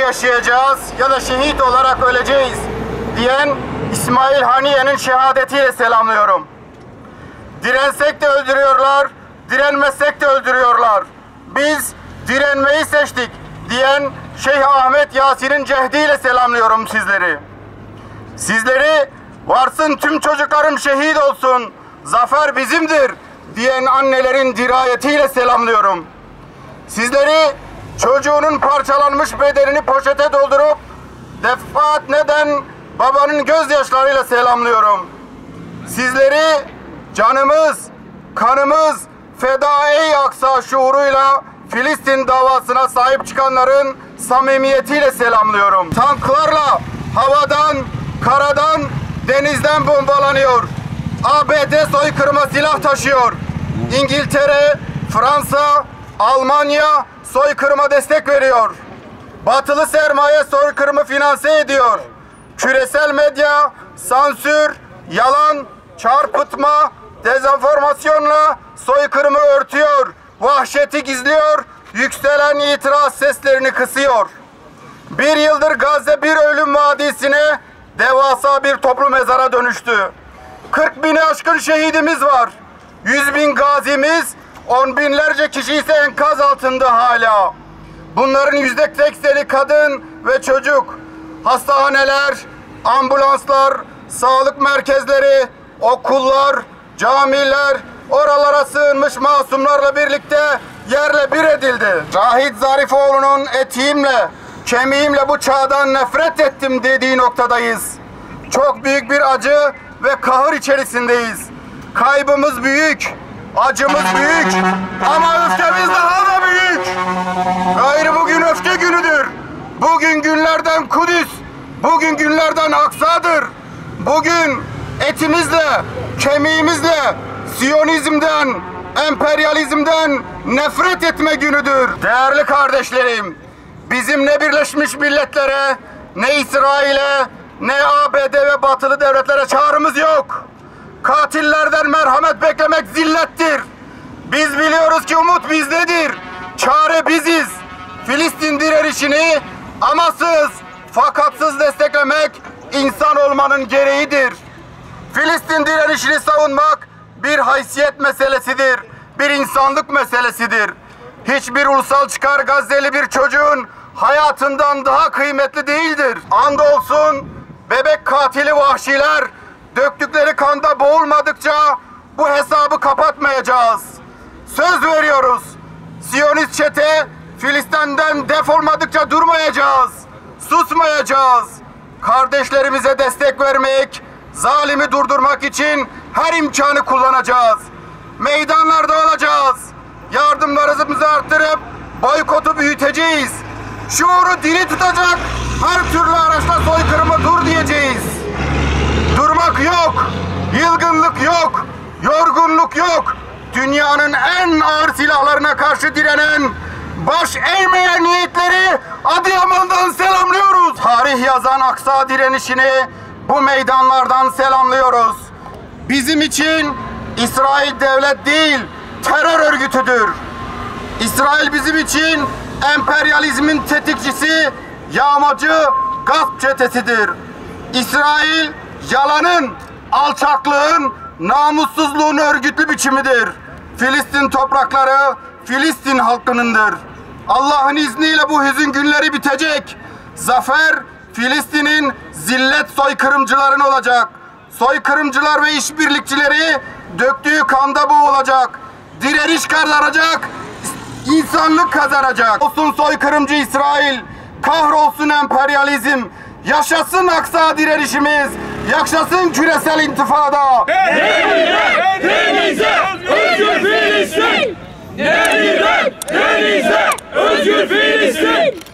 yaşayacağız ya da şehit olarak öleceğiz diyen İsmail Haniye'nin şehadetiyle selamlıyorum. Dirensek de öldürüyorlar, direnmezsek de öldürüyorlar. Biz direnmeyi seçtik diyen Şeyh Ahmet Yasin'in cehdiyle selamlıyorum sizleri. Sizleri varsın tüm çocuklarım şehit olsun, zafer bizimdir diyen annelerin dirayetiyle selamlıyorum. Sizleri çocuğunun parçalanmış bedenini poşete doldurup defaat neden babanın gözyaşlarıyla selamlıyorum. Sizleri canımız, kanımız feda ey Aksa şuuruyla Filistin davasına sahip çıkanların samimiyetiyle selamlıyorum. Tanklarla havadan, karadan, denizden bombalanıyor. ABD soykırıma silah taşıyor. İngiltere, Fransa, Almanya soykırıma destek veriyor. Batılı sermaye soykırımı finanse ediyor. Küresel medya, sansür, yalan, çarpıtma, dezenformasyonla soykırımı örtüyor. Vahşeti gizliyor, yükselen itiraz seslerini kısıyor. Bir yıldır Gazze bir ölüm vadisine devasa bir toplu mezara dönüştü. 40 bini aşkın şehidimiz var. 100 bin gazimiz, 10 binlerce kişi ise enkaz altında hala. Bunların %80'i kadın ve çocuk. Hastaneler, ambulanslar, sağlık merkezleri, okullar, camiler, oralara sığınmış masumlarla birlikte yerle bir edildi. Rahit Zarifoğlu'nun etiğimle, kemiğimle bu çağdan nefret ettim dediği noktadayız. Çok büyük bir acı ve kahır içerisindeyiz. Kaybımız büyük, acımız büyük ama öfkemiz daha da büyük. Gayrı bugün öfke günüdür. Bugün günlerden Kudüs, bugün günlerden Aksa'dır. Bugün etimizle, kemiğimizle Siyonizmden, emperyalizmden nefret etme günüdür. Değerli kardeşlerim, bizim ne Birleşmiş Milletler'e, ne İsrail'e, ne ABD ve batılı devletlere çağrımız yok. Katillerden merhamet beklemek zillettir. Biz biliyoruz ki umut bizdedir. Çare biziz. Filistin direnişini amasız, fakatsız desteklemek insan olmanın gereğidir. Filistin direnişini savunmak bir haysiyet meselesidir, bir insanlık meselesidir. Hiçbir ulusal çıkar Gazze'li bir çocuğun hayatından daha kıymetli değildir. Andolsun bebek katili vahşiler döktükleri kanda boğulmadıkça bu hesabı kapatmayacağız. Söz veriyoruz. Siyonist çete Filistin'den defolmadıkça durmayacağız. Susmayacağız. Kardeşlerimize destek vermek, zalimi durdurmak için her imkanı kullanacağız. Meydanlarda olacağız. Yardımlarımızı arttırıp boykotu büyüteceğiz. Şuuru diri tutacak her türlü araçla soykırımı dur diyeceğiz. Durmak yok, yılgınlık yok, yorgunluk yok. Dünyanın en ağır silahlarına karşı direnen, baş eğmeyen niyetleri Adıyaman'dan selamlıyoruz. Tarih yazan Aksa direnişini bu meydanlardan selamlıyoruz. Bizim için İsrail devlet değil, terör örgütüdür. İsrail bizim için emperyalizmin tetikçisi, yağmacı, gasp çetesidir. İsrail yalanın, alçaklığın, namussuzluğun örgütlü biçimidir. Filistin toprakları Filistin halkınındır. Allah'ın izniyle bu hüzün günleri bitecek. Zafer Filistin'in zillet soykırımcıların olacak. Soykırımcılar ve işbirlikçileri döktüğü kanda boğulacak. Direniş kazanacak, insanlık kazanacak. Olsun soykırımcı İsrail, kahrolsun emperyalizm, yaşasın Aksa direnişimiz, yaşasın küresel intifada. Denize, özgür Filistin! Denize, özgür Filistin!